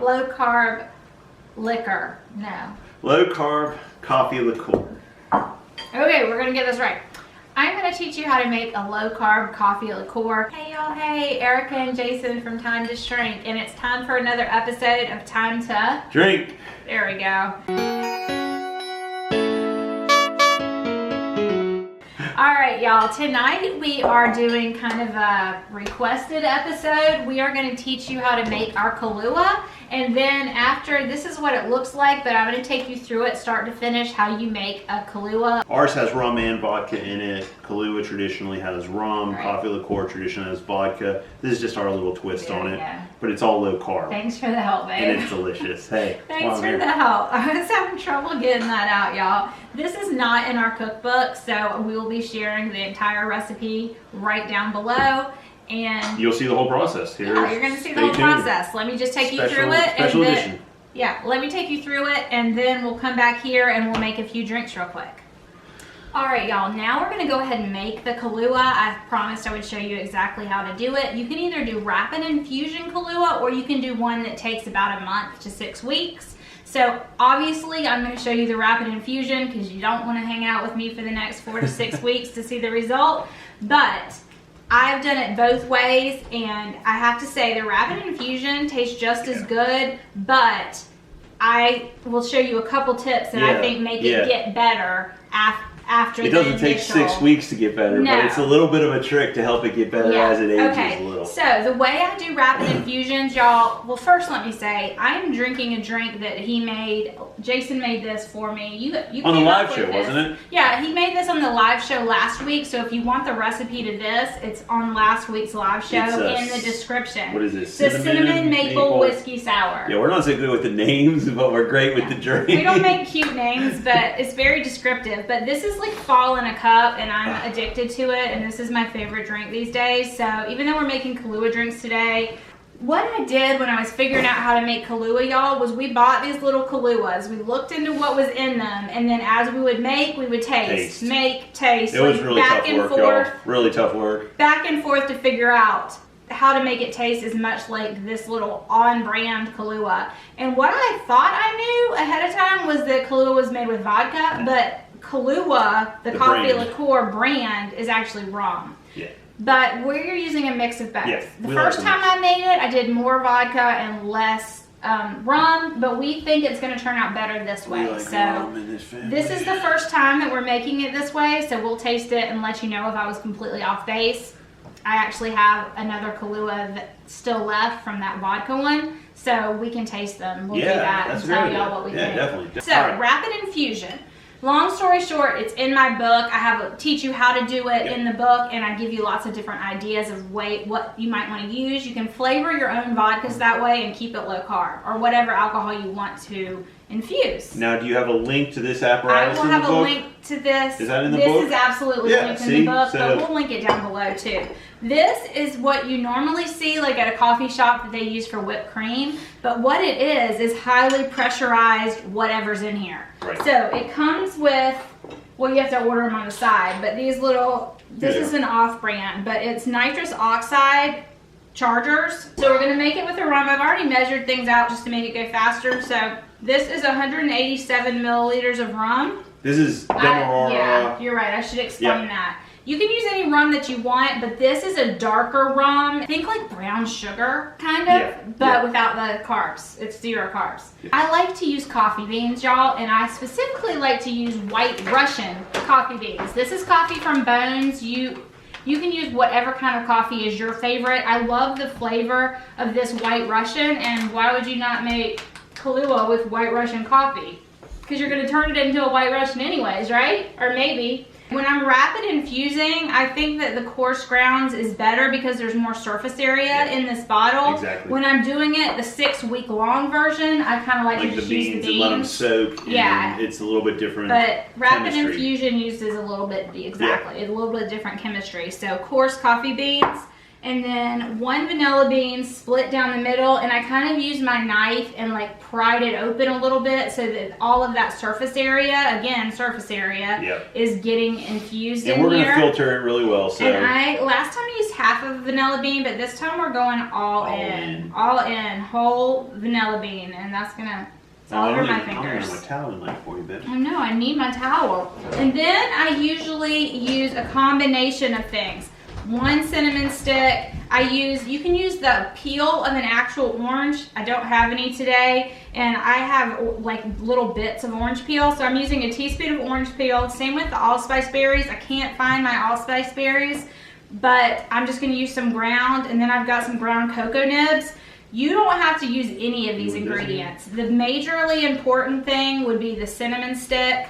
Low carb liquor. No. Low carb coffee liqueur. Okay, we're gonna get this right. I'm gonna teach you how to make a low carb coffee liqueur. Hey y'all, hey, Erica and Jason from Time to Shrink, and it's time for another episode of Time to Drink. There we go. Alright y'all, tonight we are doing kind of a requested episode. We are going to teach you how to make our Kahlua, and then after, this is what it looks like, but I'm going to take you through it start to finish how you make a Kahlua. Ours has rum and vodka in it. Kahlua traditionally has rum. Right. Coffee liqueur traditionally has vodka. This is just our little twist There on we it. go. But it's all low carb. Thanks for the help, babe. And it's delicious. Hey, Thanks for the help. I was having trouble getting that out, y'all. This is not in our cookbook, so we will be sharing the entire recipe right down below. And you'll see the whole process here. yeah, you're going to see the whole process. Let me just take you through it. Special and then, edition. Yeah, let me take you through it, and then we'll come back here and we'll make a few drinks real quick. Alright y'all, now we're going to go ahead and make the Kahlua. I promised I would show you exactly how to do it. You can either do rapid infusion Kahlua, or you can do one that takes about a month to 6 weeks. So obviously I'm going to show you the rapid infusion because you don't want to hang out with me for the next 4 to 6 weeks to see the result. But I've done it both ways, and I have to say the rapid infusion tastes just as good, but I will show you a couple tips that I think make it get better after it doesn't take 6 weeks to get better, but it's a little bit of a trick to help it get better as it ages a little. So the way I do rapid infusions, y'all, well, first let me say, I'm drinking a drink that he made. Jason made this for me. You on the came up live with show, this. wasn't it? Yeah, he made this on the live show last week, so if you want the recipe to this, it's on last week's live show in the description. What is this? The cinnamon maple whiskey sour. Yeah, we're not so good with the names, but we're great with the drink. We don't make cute names, but it's very descriptive. But this is like fall in a cup, and I'm addicted to it, and this is my favorite drink these days. So even though we're making Kahlua drinks today, what I did when I was figuring out how to make Kahlua, y'all, was we bought these little Kahluas. We looked into what was in them, and then as we would make, we would taste. Make, taste. It was really tough work, y'all. Really tough work. Back and forth to figure out how to make it taste as much like this little on-brand Kahlua. And what I thought I knew ahead of time was that Kahlua was made with vodka, but Kahlua, the coffee liqueur brand, is actually rum. Yeah. But we're using a mix of both. Yeah, the first time I made it, I did more vodka and less rum, but we think it's going to turn out better this way. This is the first time that we're making it this way, so we'll taste it and let you know if I was completely off base. I actually have another Kahlua that's still left from that vodka one, so we can taste them. We'll do that and tell y'all what we think. Definitely. So, rapid infusion. Long story short, it's in my book. I teach you how to do it in the book, and I give you lots of different ideas of what you might want to use. You can flavor your own vodkas that way and keep it low carb, or whatever alcohol you want to infuse. Now, do you have a link to this apparatus in the book? I will have a link to this. Is that in the book? This is absolutely linked in the book, but we'll link it down below too. This is what you normally see like at a coffee shop that they use for whipped cream, but what it is highly pressurized whatever's in here. Right. So it comes with, well, you have to order them on the side, but these little, this is an off-brand, but it's nitrous oxide chargers. So we're gonna make it with a rum. I've already measured things out just to make it go faster. So this is 187 milliliters of rum. This is Demerara. Yeah, you're right. I should explain that. You can use any rum that you want, but this is a darker rum. Think like brown sugar, kind of, but without the carbs. It's 0 carbs. Yeah. I like to use coffee beans, y'all, and I specifically like to use White Russian coffee beans. This is coffee from Bones. You can use whatever kind of coffee is your favorite. I love the flavor of this White Russian, and why would you not make Kahlua with White Russian coffee? Because you're going to turn it into a White Russian anyways, right? Or maybe. When I'm rapid infusing, I think that the coarse grounds is better because there's more surface area in this bottle. Exactly. When I'm doing it, the 6-week-long version, I kind of like to just use the beans. And let them soak. Yeah. And it's a little bit different. But rapid infusion uses a little bit, a little bit different chemistry. So coarse coffee beans. and then 1 vanilla bean split down the middle, and I kind of used my knife and like pried it open a little bit so that all of that surface area, again, surface area, is getting infused in here. And we're going to filter it really well. So. And last time I used half of a vanilla bean, but this time we're going all in. All in, whole vanilla bean, and that's going to... It's all over my fingers. I'm going to have my towel in there for you, babe. I know, I need my towel. And then I usually use a combination of things. 1 cinnamon stick. You can use the peel of an actual orange. I don't have any today, and I have like little bits of orange peel, so I'm using a teaspoon of orange peel. Same with the allspice berries. I can't find my allspice berries, but I'm just going to use some ground, and then I've got some ground cocoa nibs. You don't have to use any of these ingredients. The majorly important thing would be the cinnamon stick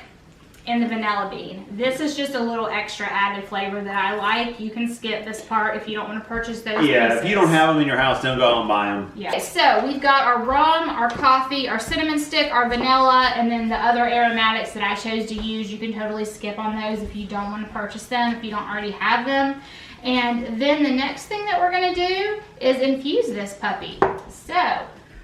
and the vanilla bean. This is just a little extra added flavor that I like. You can skip this part if you don't want to purchase those pieces. If you don't have them in your house, don't go out and buy them. Yeah. So we've got our rum, our coffee, our cinnamon stick, our vanilla, and then the other aromatics that I chose to use. You can totally skip on those if you don't want to purchase them, if you don't already have them. And then the next thing that we're going to do is infuse this puppy. So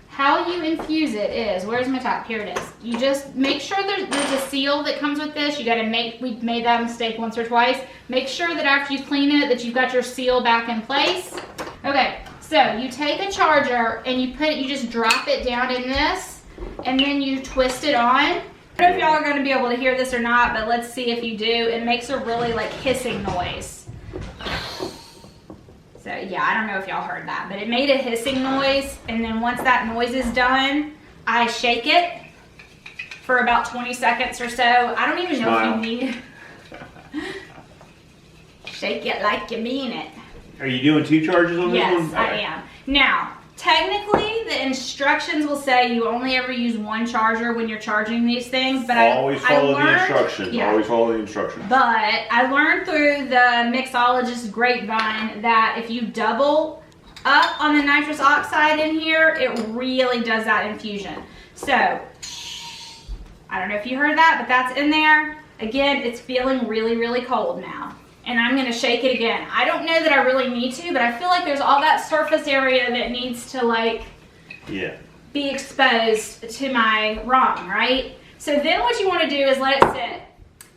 how you infuse it is, where's my top? Here it is. You just make sure there's a seal that comes with this. You got to we've made that mistake once or twice. Make sure that after you clean it that you've got your seal back in place. Okay, so you take a charger and you just drop it down in this, and then you twist it on. I don't know if y'all are going to be able to hear this or not, but let's see if you do. It makes a really like hissing noise. So yeah, I don't know if y'all heard that, but it made a hissing noise, and then once that noise is done, I shake it for about 20 seconds or so. I don't even know if you need shake it like you mean it. Are you doing 2 charges on this one? Yes, I am. Now, technically, the instructions will say you only ever use 1 charger when you're charging these things, but always follow the instructions. Yeah. Always follow the instructions. But I learned through the mixologist grapevine that if you double up on the nitrous oxide in here, it really does that infusion. So, I don't know if you heard that, but that's in there. Again, it's feeling really, really cold now. And I'm going to shake it again. I don't know that I really need to, but I feel like there's all that surface area that needs to like be exposed to my rum, right? So then what you want to do is let it sit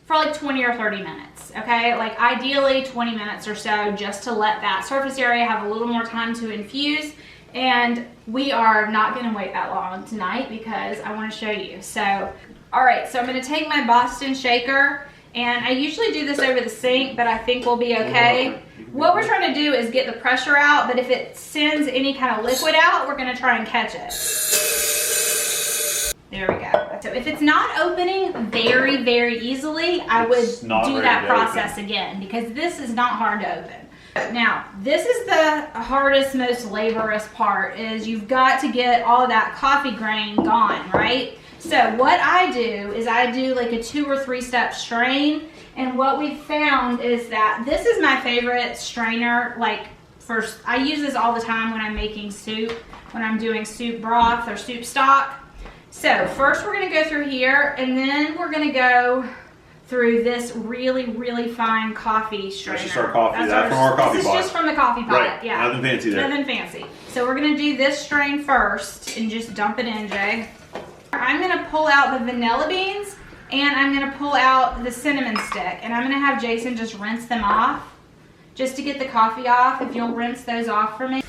for like 20 or 30 minutes, okay? Like ideally 20 minutes or so, just to let that surface area have a little more time to infuse. And we are not going to wait that long tonight because I want to show you. So, all right, so I'm going to take my Boston shaker. And I usually do this over the sink, but I think we'll be okay. What we're trying to do is get the pressure out, but if it sends any kind of liquid out, we're gonna try and catch it. There we go. So if it's not opening very, very easily, I would do that process again, because this is not hard to open. Now, this is the hardest, most laborious part, is you've got to get all that coffee grain gone, right? So what I do is I do like a 2 or 3 step strain, and what we've found is that this is my favorite strainer. Like I use this all the time when I'm making soup, when I'm doing soup broth or soup stock. So first we're going to go through here, and then we're going to go through this really, really fine coffee strainer. That's just our coffee. That's from our coffee pot. This is just from the coffee pot. Right. Yeah. Nothing fancy there. Nothing fancy. So we're going to do this strain first and just dump it in, Jay. I'm going to pull out the vanilla beans, and I'm going to pull out the cinnamon stick, and I'm going to have Jason just rinse them off just to get the coffee off, if you'll rinse those off for me.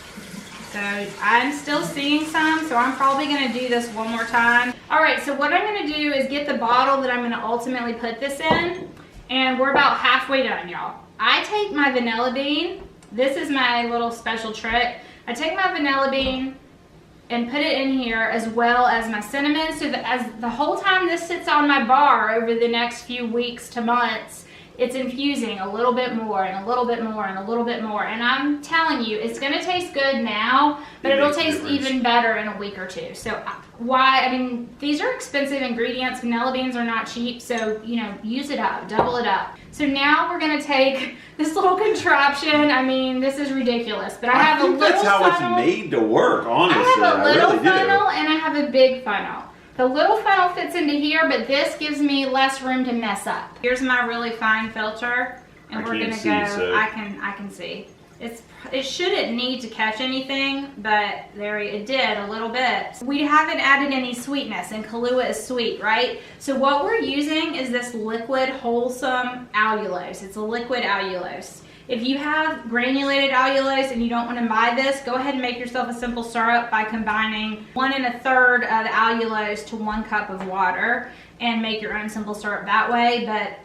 So I'm still seeing some, so I'm probably going to do this one more time. All right, so what I'm going to do is get the bottle that I'm going to ultimately put this in, and we're about halfway done, y'all. I take my vanilla bean. This is my little special trick. I take my vanilla bean and put it in here, as well as my cinnamon, so that as the whole time this sits on my bar over the next few weeks to months, it's infusing a little bit more and a little bit more and a little bit more. And I'm telling you, it's gonna taste good now, but it'll taste even better in a week or 2. So I mean, these are expensive ingredients. Vanilla beans are not cheap, so you know, use it up, double it up. So now we're gonna take this little contraption. I mean, this is ridiculous, but I have a little funnel. That's how it's made to work, honestly. I have a little funnel and I have a big funnel. The little funnel fits into here, but this gives me less room to mess up. Here's my really fine filter, and we're gonna go. I can see. It shouldn't need to catch anything, but there it did a little bit. We haven't added any sweetness, and Kahlua is sweet, right? So what we're using is this liquid wholesome allulose. It's a liquid allulose. If you have granulated allulose and you don't want to buy this, go ahead and make yourself a simple syrup by combining 1 1/3 of the allulose to 1 cup of water and make your own simple syrup that way. But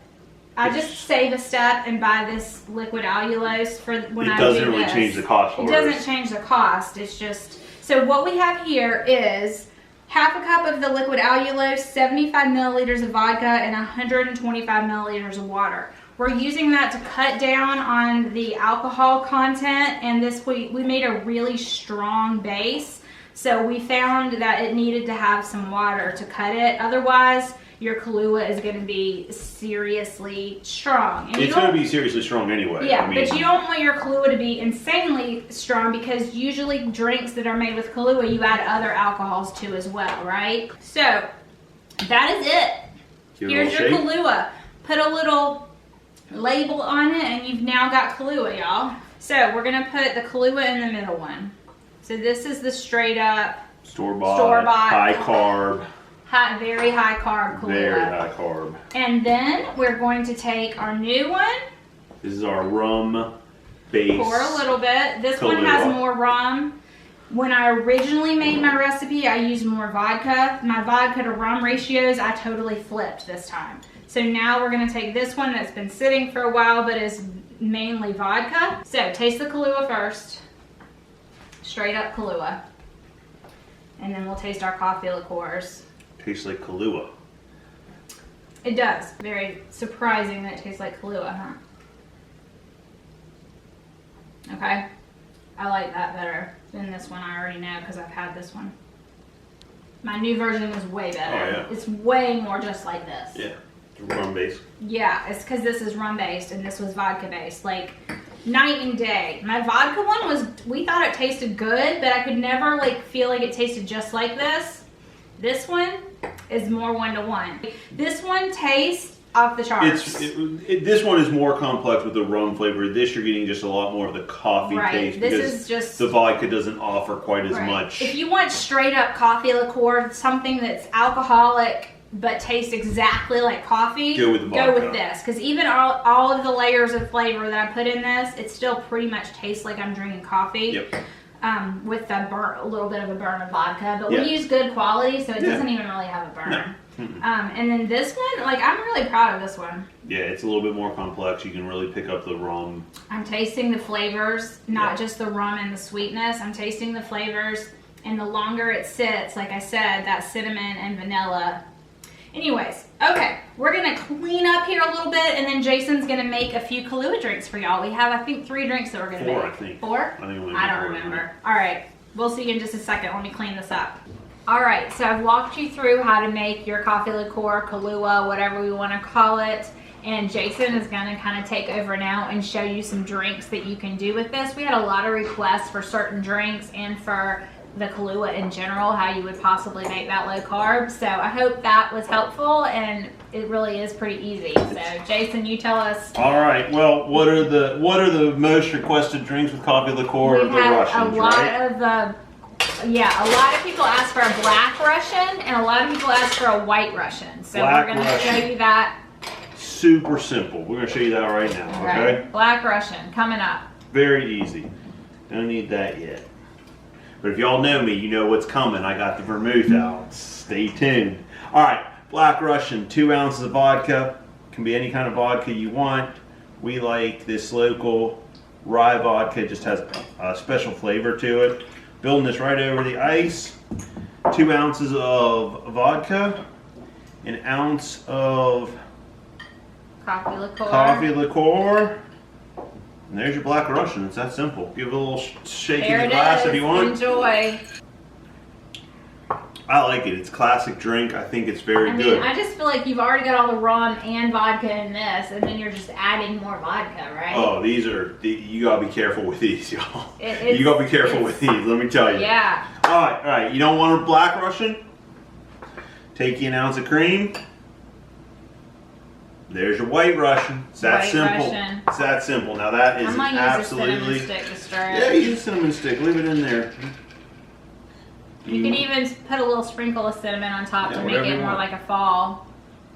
I just save a step and buy this liquid allulose for when I do this. It doesn't really change the cost for us. It doesn't change the cost. It's just, so what we have here is 1/2 cup of the liquid allulose, 75 milliliters of vodka, and 125 milliliters of water. We're using that to cut down on the alcohol content, and this we made a really strong base. So we found that it needed to have some water to cut it. Otherwise, your Kahlua is going to be seriously strong. And it's going to be seriously strong anyway. Yeah, but you don't want your Kahlua to be insanely strong, because usually drinks that are made with Kahlua, you add other alcohols to as well, right? So that is it. Here's your Kahlua. Put a little label on it, and you've now got Kahlua, y'all. So we're going to put the Kahlua in the middle one. So this is the straight up store-bought high carb. Very high carb Kahlua. Very high carb. And then we're going to take our new one. This is our rum base. Pour a little bit. This Kahlua one has more rum. When I originally made my recipe, I used more vodka. My vodka to rum ratios, I totally flipped this time. So now we're going to take this one that's been sitting for a while but is mainly vodka. So taste the Kahlua first. Straight up Kahlua. And then we'll taste our coffee liqueurs. Tastes like Kahlua. It does. Very surprising that it tastes like Kahlua, huh? Okay. I like that better than this one. I already know because I've had this one. My new version is way better. Oh, yeah. It's way more just like this. Yeah. Rum based. Yeah, it's because this is rum based and this was vodka based. Like night and day. My vodka one was, we thought it tasted good, but I could never like feel like it tasted just like this. This one is more 1-to-1. This one tastes off the charts. This one is more complex with the rum flavor. This you're getting just a lot more of the coffee taste. This is just, the vodka doesn't offer quite as much. If you want straight up coffee liqueur, something that's alcoholic but tastes exactly like coffee, go with this. Because even all of the layers of flavor that I put in this, it still pretty much tastes like I'm drinking coffee. Yep. With a little bit of a burn of vodka, but we use good quality, so it doesn't even really have a burn. No. And then this one, like, I'm really proud of this one. Yeah, it's a little bit more complex. You can really pick up the rum. I'm tasting the flavors, not just the rum and the sweetness. I'm tasting the flavors, and the longer it sits, like I said, that cinnamon and vanilla. Anyways, okay, we're gonna clean up here a little bit, and then Jason's gonna make a few Kahlua drinks for y'all. We have, I think, 3 drinks that we're gonna make. 4, I think. 4? I don't remember. All right, we'll see you in just a second. Let me clean this up. All right, so I've walked you through how to make your coffee liqueur, Kahlua, whatever we want to call it. And Jason is going to kind of take over now and show you some drinks that you can do with this. We had a lot of requests for certain drinks and for the Kahlua in general, how you would possibly make that low carb. So I hope that was helpful, and it really is pretty easy. So Jason, you tell us. All right. Well, what are the most requested drinks with coffee liqueur? The Russians, a lot of people ask for a black Russian, and a lot of people ask for a white Russian. So we're going to show you that. Super simple. We're going to show you that right now. Okay. Right. Black Russian coming up. Very easy. Don't need that yet. But if y'all know me, you know what's coming. I got the vermouth out. Stay tuned. All right, Black Russian, 2 ounces of vodka. Can be any kind of vodka you want. We like this local rye vodka. It just has a special flavor to it. Building this right over the ice. 2 ounces of vodka. 1 ounce of coffee liqueur. And there's your Black Russian. It's that simple. Give it a little shake in the glass if you want. Enjoy. I like it. It's a classic drink. I think it's very good. I just feel like you've already got all the rum and vodka in this, and then you're just adding more vodka, right? Oh, you gotta be careful with these, y'all. You gotta be careful with these, let me tell you. Yeah. All right. You don't want a Black Russian? Take you 1 ounce of cream. There's your White Russian. It's that White simple. Russian. It's that simple. Now that is absolutely. Use a cinnamon stick to stir it. Yeah, use a cinnamon stick. Leave it in there. You can even put a little sprinkle of cinnamon on top to make it more like a fall.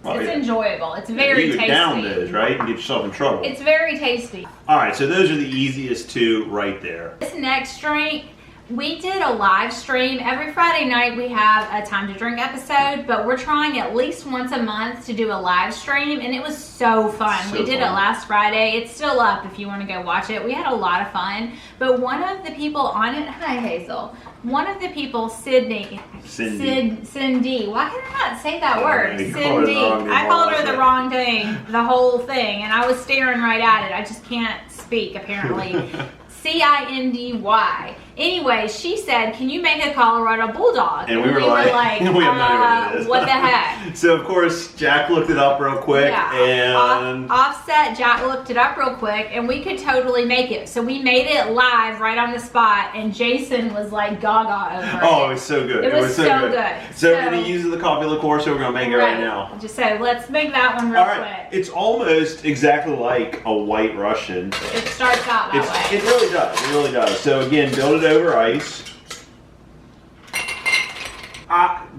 It's enjoyable. It's very tasty. You could down those, right? And get yourself in trouble. It's very tasty. All right, so those are the easiest two right there. This next drink, we did a live stream. Every Friday night we have a Time to Drink episode, but we're trying at least once a month to do a live stream, and it was so fun. We did it last Friday. It's still up if you want to go watch it. We had a lot of fun, but one of the people on it, hi Hazel, one of the people, Cindy. Why can I not say that word? Cindy. I called her the wrong thing, the whole thing, and I was staring right at it. I just can't speak apparently. C-I-N-D-Y. Anyway, she said, can you make a Colorado Bulldog? And we were like we have no idea what what the heck? So of course, Jack looked it up real quick, and offset, Jack looked it up real quick, and we could totally make it. So we made it live right on the spot, and Jason was like gaga over it. Oh, it was so good. It was so good. So he uses the coffee liqueur, so we're gonna make it right now. Just so let's make that one real quick. It's almost exactly like a White Russian. It starts out that way. It really does. It really does. So again, build it over ice.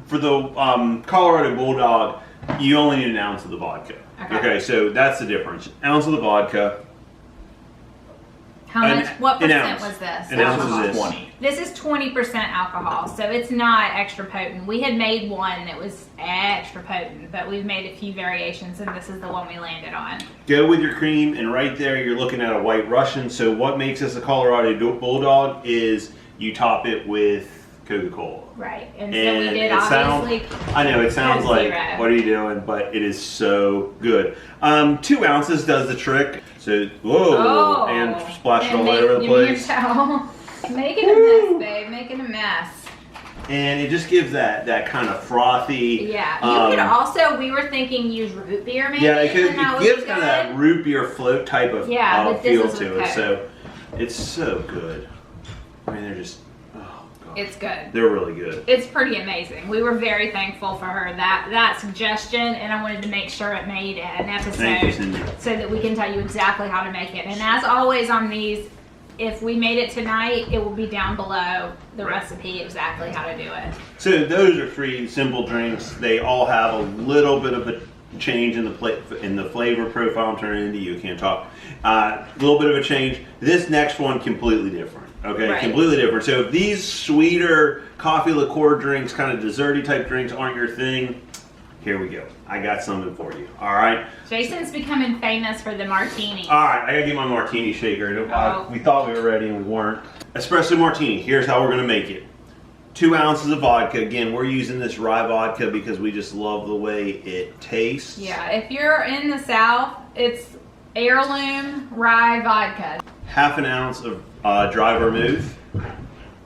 For the Colorado Bulldog, you only need an ounce of the vodka. Okay, so that's the difference. Ounce of the vodka. How much? What percent was this? An ounce is 20. This is 20% alcohol, so it's not extra potent. We had made one that was extra potent, but we've made a few variations, and this is the one we landed on. Go with your cream, and right there you're looking at a White Russian. So what makes this a Colorado Bulldog is you top it with Coca-Cola. Right, and so we did obviously. I know it sounds like, what are you doing? But it is so good. 2 ounces does the trick. So, whoa, and splash it all over the place. Making a mess, babe, making a mess. And it just gives that kind of frothy. Yeah, you could also, we were thinking use root beer maybe. Yeah, it gives kind of that root beer float type of feel to it. So, it's so good. I mean, they're just. It's good. They're really good. It's pretty amazing. We were very thankful for her that suggestion, and I wanted to make sure it made an episode so that we can tell you exactly how to make it. And as always on these, if we made it tonight, it will be down below the recipe exactly how to do it. So those are 3 simple drinks. They all have a little bit of a change in the flavor profile. I'm turning into you, can't talk. A little bit of a change. This next one completely different. Okay, completely different. So if these sweeter coffee liqueur drinks, kind of desserty type drinks aren't your thing, here we go. I got something for you. All right. Jason's becoming famous for the martini. All right, I gotta get my martini shaker. We thought we were ready and we weren't. Espresso martini. Here's how we're gonna make it. 2 ounces of vodka. Again, we're using this rye vodka because we just love the way it tastes. Yeah, if you're in the South, it's heirloom rye vodka. 1/2 ounce of dry vermouth,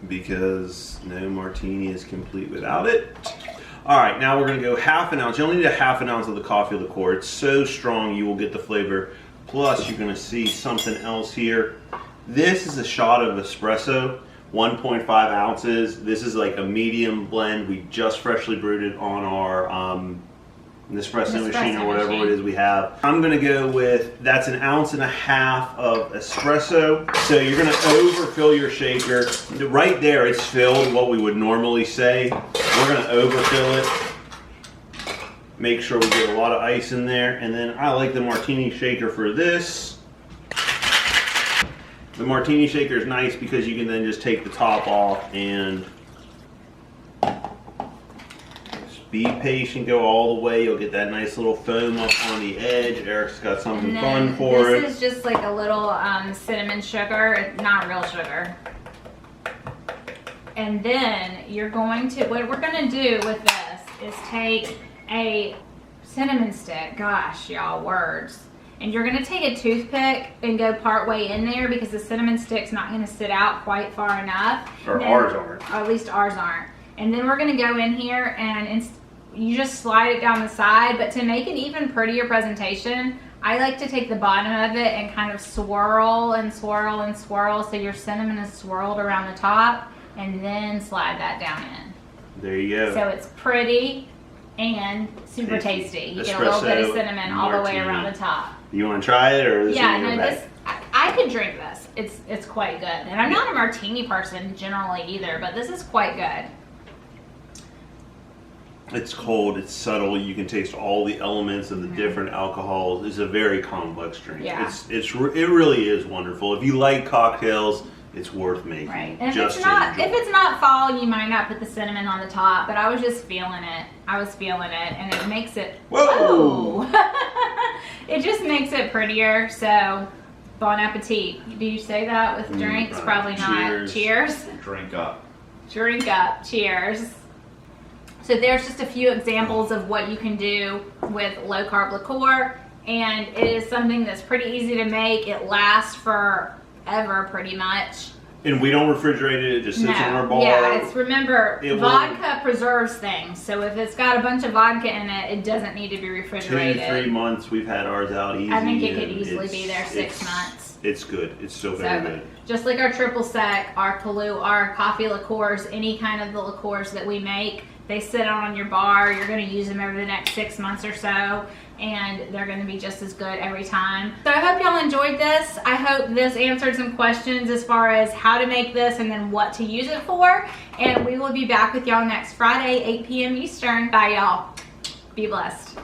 because no martini is complete without it. All right, now we're gonna go 1/2 ounce. You only need a 1/2 ounce of the coffee liqueur. It's so strong you will get the flavor. Plus you're gonna see something else here. This is a shot of espresso, 1.5 ounces. This is like a medium blend. We just freshly brewed it on our Nespresso machine or whatever it is we have. I'm gonna go with, that's 1.5 ounces of espresso. So you're gonna overfill your shaker. Right there it's filled what we would normally say. We're gonna overfill it. Make sure we get a lot of ice in there. And then I like the martini shaker for this. The martini shaker is nice because you can then just take the top off and be patient, go all the way. You'll get that nice little foam up on the edge. Eric's got something fun for it. This is just like a little cinnamon sugar, not real sugar. And then you're going to, what we're going to do with this is take a cinnamon stick. Gosh, y'all, words. And you're going to take a toothpick and go part way in there because the cinnamon stick's not going to sit out quite far enough. Or ours aren't. Or at least ours aren't. And then we're going to go in here and you just slide it down the side. But to make an even prettier presentation, I like to take the bottom of it and kind of swirl and swirl and swirl so your cinnamon is swirled around the top, and then slide that down in. There you go. So it's pretty and super tasty. You Espresso, get a little bit of cinnamon all the way Martini. around the top. You want to try it, or I could drink this. It's quite good. And I'm not a martini person generally either, but this is quite good. It's cold, it's subtle, you can taste all the elements and the different alcohols. It's a very complex drink. Yeah. It really is wonderful. If you like cocktails, it's worth making. Right. And if it's not fall, you might not put the cinnamon on the top, but I was just feeling it. I was feeling it, and it makes it, whoa! It just makes it prettier. So bon appetit. Do you say that with drinks? Probably not. Cheers. Drink up. Drink up. Cheers. So there's just a few examples of what you can do with low carb liqueur, and it is something that's pretty easy to make. It lasts forever pretty much. And we don't refrigerate it, it just sits on our bar. Yeah, remember, vodka preserves things. So if it's got a bunch of vodka in it, it doesn't need to be refrigerated. 2 to 3 months, we've had ours out easy. I think it could easily be there 6 months. It's good. It's so very good. Just like our triple sec, our Kahlua, our coffee liqueurs, any kind of the liqueurs that we make, they sit on your bar. You're going to use them over the next 6 months or so, and they're going to be just as good every time. So I hope y'all enjoyed this. I hope this answered some questions as far as how to make this and then what to use it for. And we will be back with y'all next Friday, 8 p.m. Eastern. Bye, y'all. Be blessed.